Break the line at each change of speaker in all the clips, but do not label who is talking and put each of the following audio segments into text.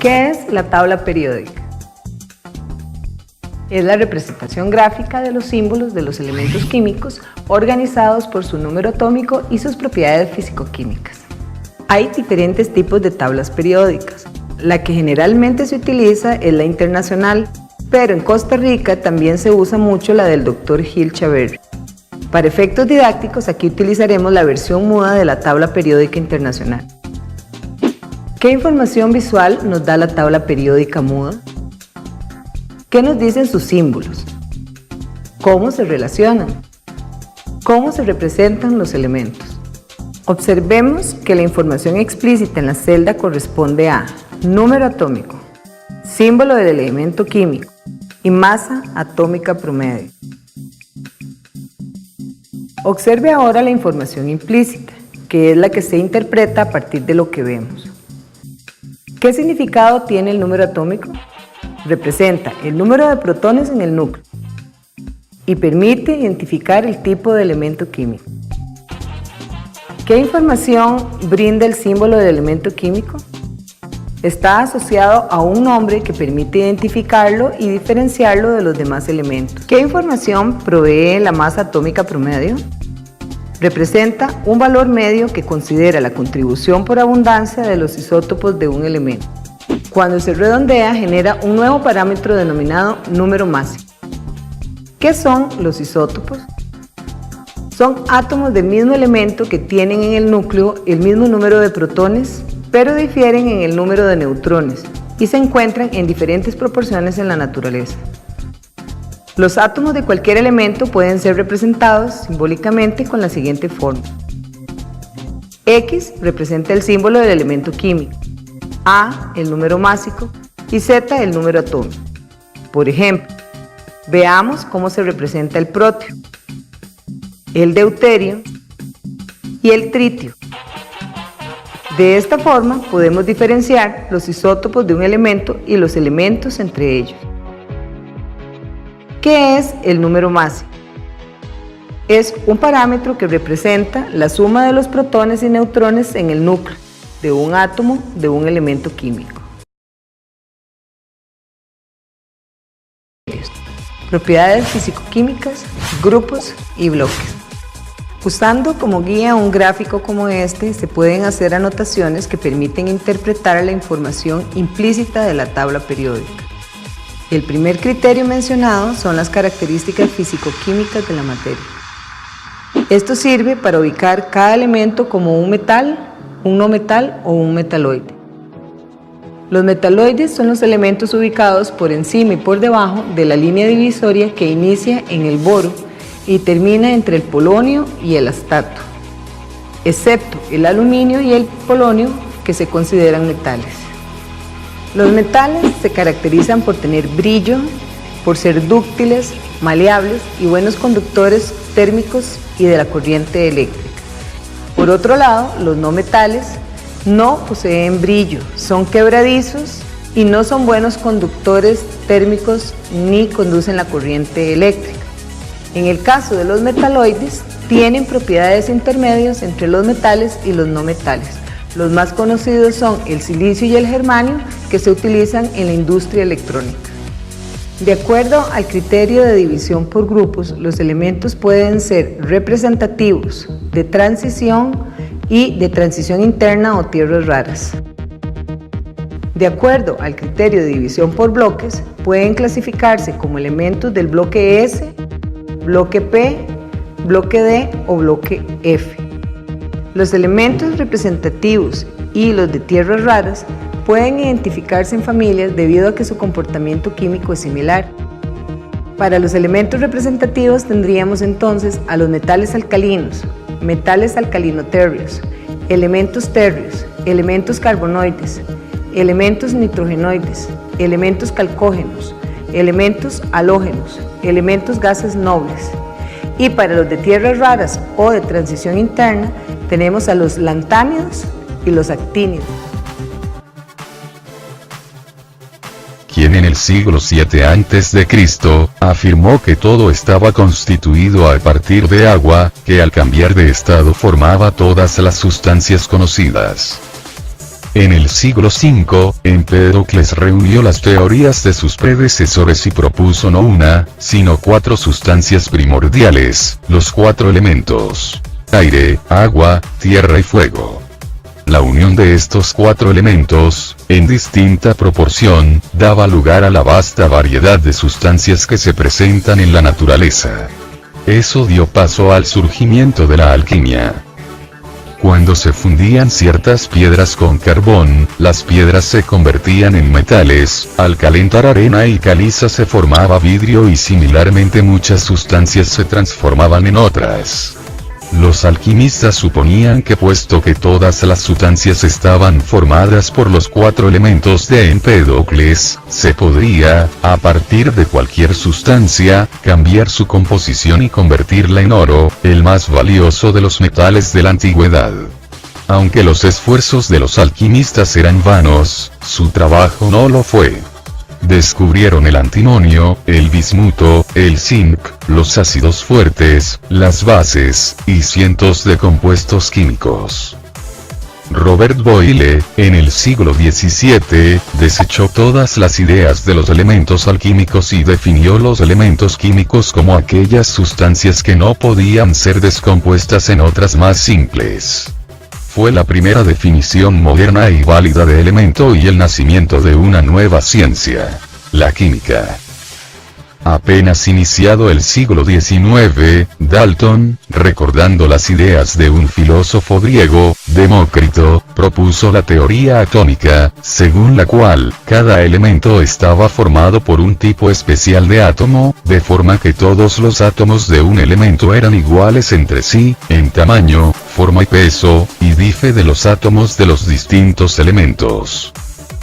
¿Qué es la tabla periódica? Es la representación gráfica de los símbolos de los elementos químicos organizados por su número atómico y sus propiedades físico-químicas. Hay diferentes tipos de tablas periódicas. La que generalmente se utiliza es la internacional, pero en Costa Rica también se usa mucho la del Dr. Gil Chaverri. Para efectos didácticos, aquí utilizaremos la versión muda de la tabla periódica internacional. ¿Qué información visual nos da la tabla periódica muda? ¿Qué nos dicen sus símbolos? ¿Cómo se relacionan? ¿Cómo se representan los elementos? Observemos que la información explícita en la celda corresponde a número atómico, símbolo del elemento químico y masa atómica promedio. Observe ahora la información implícita, que es la que se interpreta a partir de lo que vemos. ¿Qué significado tiene el número atómico? Representa el número de protones en el núcleo y permite identificar el tipo de elemento químico. ¿Qué información brinda el símbolo del elemento químico? Está asociado a un nombre que permite identificarlo y diferenciarlo de los demás elementos. ¿Qué información provee la masa atómica promedio? Representa un valor medio que considera la contribución por abundancia de los isótopos de un elemento. Cuando se redondea, genera un nuevo parámetro denominado número máximo. ¿Qué son los isótopos? Son átomos del mismo elemento que tienen en el núcleo el mismo número de protones, pero difieren en el número de neutrones y se encuentran en diferentes proporciones en la naturaleza. Los átomos de cualquier elemento pueden ser representados simbólicamente con la siguiente forma. X representa el símbolo del elemento químico, A el número másico y Z el número atómico. Por ejemplo, veamos cómo se representa el proteo, el deuterio y el tritio. De esta forma podemos diferenciar los isótopos de un elemento y los elementos entre ellos. ¿Qué es el número máximo? Es un parámetro que representa la suma de los protones y neutrones en el núcleo de un átomo de un elemento químico. Propiedades físico-químicas, grupos y bloques. Usando como guía un gráfico como este, se pueden hacer anotaciones que permiten interpretar la información implícita de la tabla periódica. El primer criterio mencionado son las características físico-químicas de la materia. Esto sirve para ubicar cada elemento como un metal, un no metal o un metaloide. Los metaloides son los elementos ubicados por encima y por debajo de la línea divisoria que inicia en el boro y termina entre el polonio y el astato, excepto el aluminio y el polonio, que se consideran metales. Los metales se caracterizan por tener brillo, por ser dúctiles, maleables y buenos conductores térmicos y de la corriente eléctrica. Por otro lado, los no metales no poseen brillo, son quebradizos y no son buenos conductores térmicos ni conducen la corriente eléctrica. En el caso de los metaloides, tienen propiedades intermedias entre los metales y los no metales. Los más conocidos son el silicio y el germanio, que se utilizan en la industria electrónica. De acuerdo al criterio de división por grupos, los elementos pueden ser representativos, de transición y de transición interna o tierras raras. De acuerdo al criterio de división por bloques, pueden clasificarse como elementos del bloque S, bloque P, bloque D o bloque F. Los elementos representativos y los de tierras raras pueden identificarse en familias debido a que su comportamiento químico es similar. Para los elementos representativos tendríamos entonces a los metales alcalinos, metales alcalino-térreos, elementos térreos, elementos carbonoides, elementos nitrogenoides, elementos calcógenos, elementos halógenos, elementos gases nobles. Y para los de tierras raras o de transición interna, tenemos a los lantánidos y los actínidos.
Quien en el siglo VII a.C. afirmó que todo estaba constituido a partir de agua, que al cambiar de estado formaba todas las sustancias conocidas. En el siglo V, Empédocles reunió las teorías de sus predecesores y propuso no una, sino 4 sustancias primordiales, los 4 elementos: aire, agua, tierra y fuego. La unión de estos 4 elementos, en distinta proporción, daba lugar a la vasta variedad de sustancias que se presentan en la naturaleza. Eso dio paso al surgimiento de la alquimia. Cuando se fundían ciertas piedras con carbón, las piedras se convertían en metales, al calentar arena y caliza se formaba vidrio y similarmente muchas sustancias se transformaban en otras. Los alquimistas suponían que puesto que todas las sustancias estaban formadas por los 4 elementos de Empédocles, se podría, a partir de cualquier sustancia, cambiar su composición y convertirla en oro, el más valioso de los metales de la antigüedad. Aunque los esfuerzos de los alquimistas eran vanos, su trabajo no lo fue. Descubrieron el antimonio, el bismuto, el zinc, los ácidos fuertes, las bases, y cientos de compuestos químicos. Robert Boyle, en el siglo XVII, desechó todas las ideas de los elementos alquímicos y definió los elementos químicos como aquellas sustancias que no podían ser descompuestas en otras más simples. Fue la primera definición moderna y válida de elemento y el nacimiento de una nueva ciencia, la química. Apenas iniciado el siglo XIX, Dalton, recordando las ideas de un filósofo griego, Demócrito, propuso la teoría atómica, según la cual, cada elemento estaba formado por un tipo especial de átomo, de forma que todos los átomos de un elemento eran iguales entre sí, en tamaño, forma y peso, y dife de los átomos de los distintos elementos.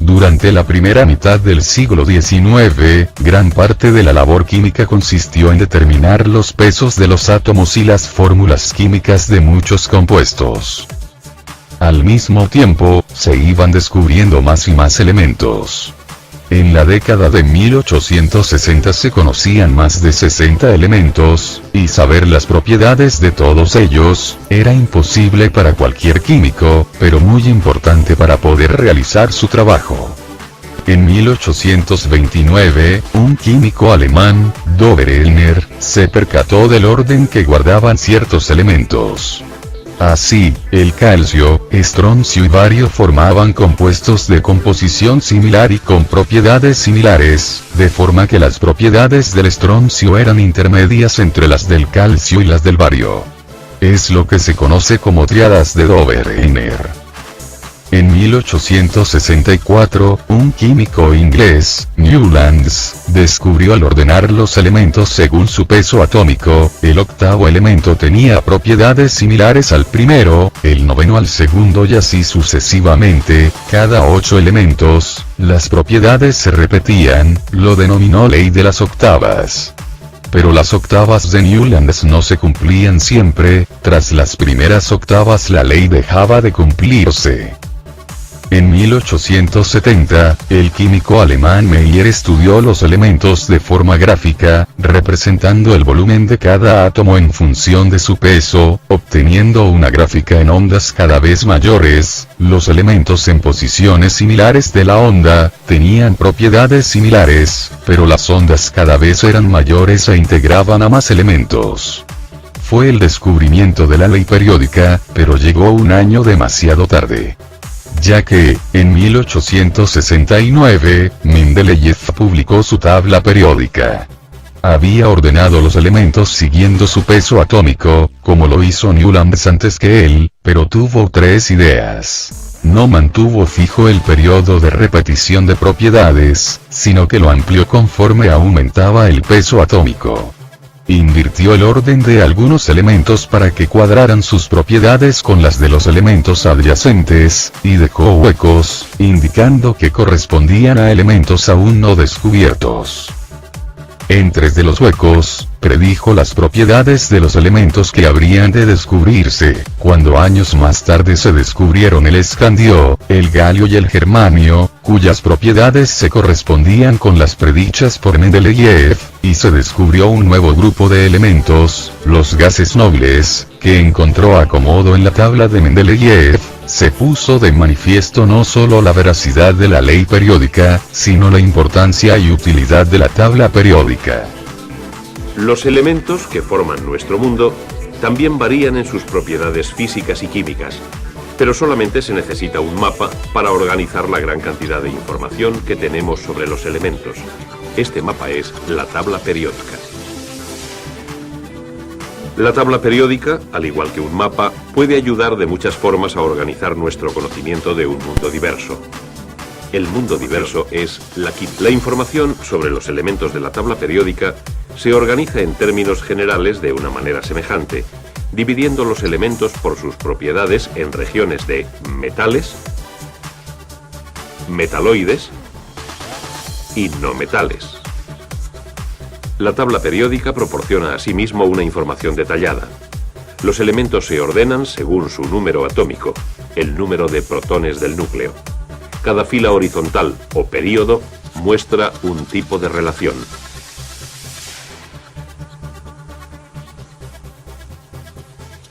Durante la primera mitad del siglo XIX, gran parte de la labor química consistió en determinar los pesos de los átomos y las fórmulas químicas de muchos compuestos. Al mismo tiempo, se iban descubriendo más y más elementos. En la década de 1860 se conocían más de 60 elementos, y saber las propiedades de todos ellos, era imposible para cualquier químico, pero muy importante para poder realizar su trabajo. En 1829, un químico alemán, Dobereiner, se percató del orden que guardaban ciertos elementos. Así, el calcio, estroncio y bario formaban compuestos de composición similar y con propiedades similares, de forma que las propiedades del estroncio eran intermedias entre las del calcio y las del bario. Es lo que se conoce como tríadas de Dobereiner. En 1864, un químico inglés, Newlands, descubrió al ordenar los elementos según su peso atómico, el octavo elemento tenía propiedades similares al primero, el noveno al segundo y así sucesivamente, cada 8 elementos, las propiedades se repetían, lo denominó ley de las octavas. Pero las octavas de Newlands no se cumplían siempre, tras las primeras octavas la ley dejaba de cumplirse. En 1870, el químico alemán Meyer estudió los elementos de forma gráfica, representando el volumen de cada átomo en función de su peso, obteniendo una gráfica en ondas cada vez mayores. Los elementos en posiciones similares de la onda, tenían propiedades similares, pero las ondas cada vez eran mayores e integraban a más elementos. Fue el descubrimiento de la ley periódica, pero llegó un año demasiado tarde. Ya que, en 1869, Mendeleev publicó su tabla periódica. Había ordenado los elementos siguiendo su peso atómico, como lo hizo Newlands antes que él, pero tuvo 3 ideas. No mantuvo fijo el periodo de repetición de propiedades, sino que lo amplió conforme aumentaba el peso atómico. Invirtió el orden de algunos elementos para que cuadraran sus propiedades con las de los elementos adyacentes, y dejó huecos, indicando que correspondían a elementos aún no descubiertos. En 3 de los huecos, predijo las propiedades de los elementos que habrían de descubrirse, cuando años más tarde se descubrieron el escandio, el galio y el germanio, cuyas propiedades se correspondían con las predichas por Mendeleev, y se descubrió un nuevo grupo de elementos, los gases nobles, que encontró acomodo en la tabla de Mendeleev. Se puso de manifiesto no solo la veracidad de la ley periódica, sino la importancia y utilidad de la tabla periódica.
Los elementos que forman nuestro mundo también varían en sus propiedades físicas y químicas, pero solamente se necesita un mapa para organizar la gran cantidad de información que tenemos sobre los elementos. Este mapa es la tabla periódica. La tabla periódica, al igual que un mapa, puede ayudar de muchas formas a organizar nuestro conocimiento de un mundo diverso. El mundo diverso es la química. La información sobre los elementos de la tabla periódica se organiza en términos generales de una manera semejante, dividiendo los elementos por sus propiedades en regiones de metales, metaloides y no metales. La tabla periódica proporciona asimismo una información detallada. Los elementos se ordenan según su número atómico, el número de protones del núcleo. Cada fila horizontal o período muestra un tipo de relación.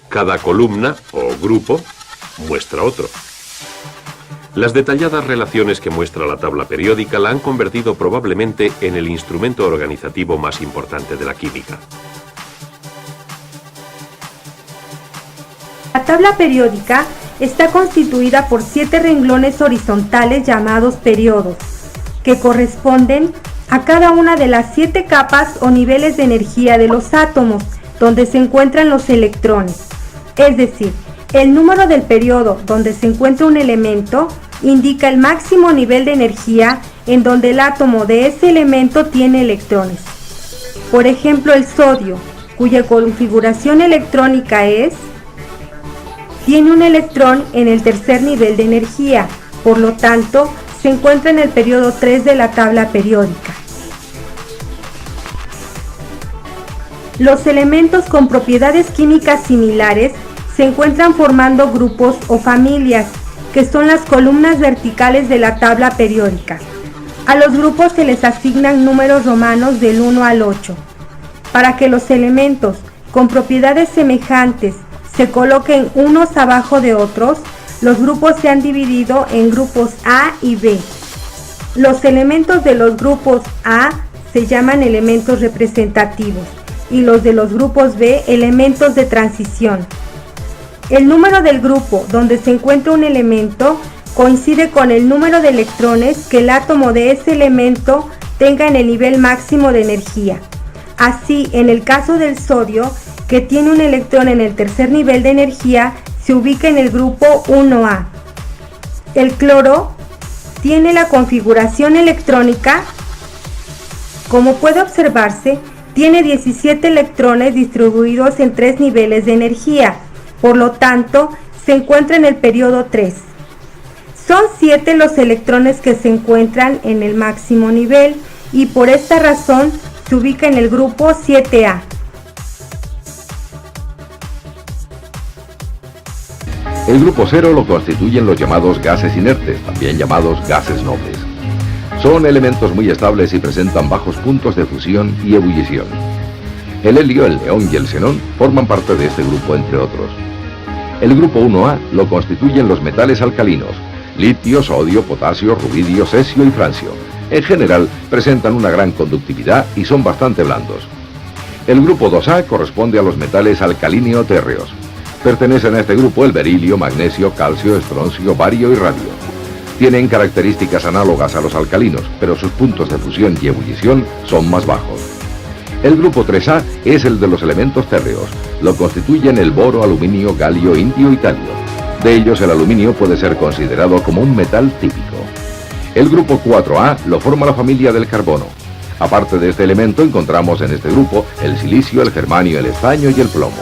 Cada columna o grupo muestra otro. Las detalladas relaciones que muestra la tabla periódica la han convertido probablemente en el instrumento organizativo más importante de la química.
La tabla periódica está constituida por 7 renglones horizontales llamados periodos, que corresponden a cada una de las 7 capas o niveles de energía de los átomos, donde se encuentran los electrones. Es decir, el número del periodo donde se encuentra un elemento indica el máximo nivel de energía en donde el átomo de ese elemento tiene electrones. Por ejemplo, el sodio, cuya configuración electrónica tiene un electrón en el tercer nivel de energía, por lo tanto, se encuentra en el periodo 3 de la tabla periódica. Los elementos con propiedades químicas similares se encuentran formando grupos o familias, que son las columnas verticales de la tabla periódica. A los grupos se les asignan números romanos del 1 al 8. Para que los elementos con propiedades semejantes se coloquen unos abajo de otros, los grupos se han dividido en grupos A y B. Los elementos de los grupos A se llaman elementos representativos y los de los grupos B elementos de transición. El número del grupo donde se encuentra un elemento coincide con el número de electrones que el átomo de ese elemento tenga en el nivel máximo de energía. Así, en el caso del sodio, que tiene un electrón en el tercer nivel de energía, se ubica en el grupo 1A. El cloro tiene la configuración electrónica, como puede observarse, tiene 17 electrones distribuidos en 3 niveles de energía. Por lo tanto, se encuentra en el periodo 3. Son 7 los electrones que se encuentran en el máximo nivel y por esta razón se ubica en el grupo 7A.
El grupo 0 lo constituyen los llamados gases inertes, también llamados gases nobles. Son elementos muy estables y presentan bajos puntos de fusión y ebullición. El helio, el neón y el xenón forman parte de este grupo, entre otros. El grupo 1A lo constituyen los metales alcalinos, litio, sodio, potasio, rubidio, cesio y francio. En general, presentan una gran conductividad y son bastante blandos. El grupo 2A corresponde a los metales alcalinio-térreos. Pertenecen a este grupo el berilio, magnesio, calcio, estroncio, bario y radio. Tienen características análogas a los alcalinos, pero sus puntos de fusión y ebullición son más bajos. El grupo 3A es el de los elementos térreos. Lo constituyen el boro, aluminio, galio, indio y talio. De ellos el aluminio puede ser considerado como un metal típico. El grupo 4A lo forma la familia del carbono. Aparte de este elemento encontramos en este grupo el silicio, el germanio, el estaño y el plomo.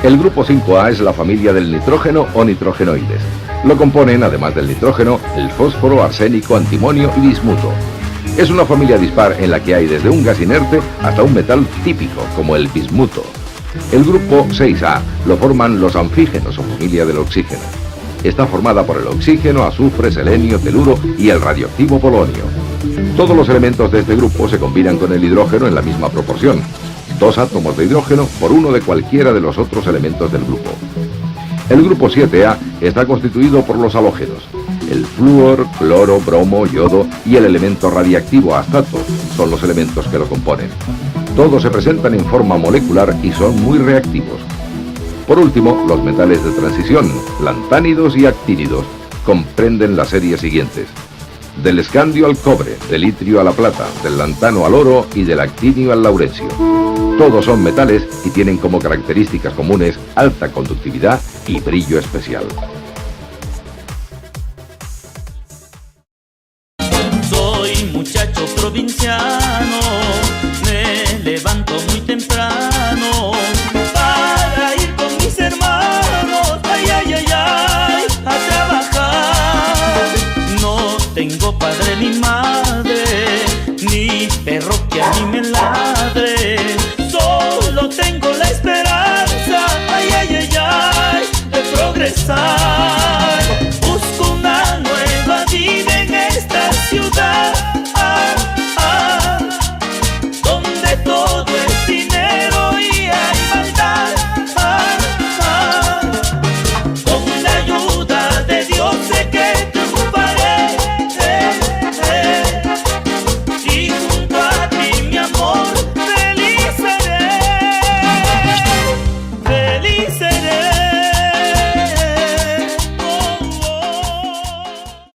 El grupo 5A es la familia del nitrógeno o nitrogenoides. Lo componen, además del nitrógeno, el fósforo, arsénico, antimonio y bismuto. Es una familia dispar en la que hay desde un gas inerte hasta un metal típico, como el bismuto. El grupo 6A lo forman los anfígenos o familia del oxígeno. Está formada por el oxígeno, azufre, selenio, teluro y el radioactivo polonio. Todos los elementos de este grupo se combinan con el hidrógeno en la misma proporción. 2 átomos de hidrógeno por uno de cualquiera de los otros elementos del grupo. El grupo 7A está constituido por los halógenos. El flúor, cloro, bromo, yodo y el elemento radiactivo astato son los elementos que lo componen. Todos se presentan en forma molecular y son muy reactivos. Por último, los metales de transición, lantánidos y actínidos, comprenden las series siguientes: del escandio al cobre, del itrio a la plata, del lantano al oro y del actinio al laurencio. Todos son metales y tienen como características comunes alta conductividad y brillo especial.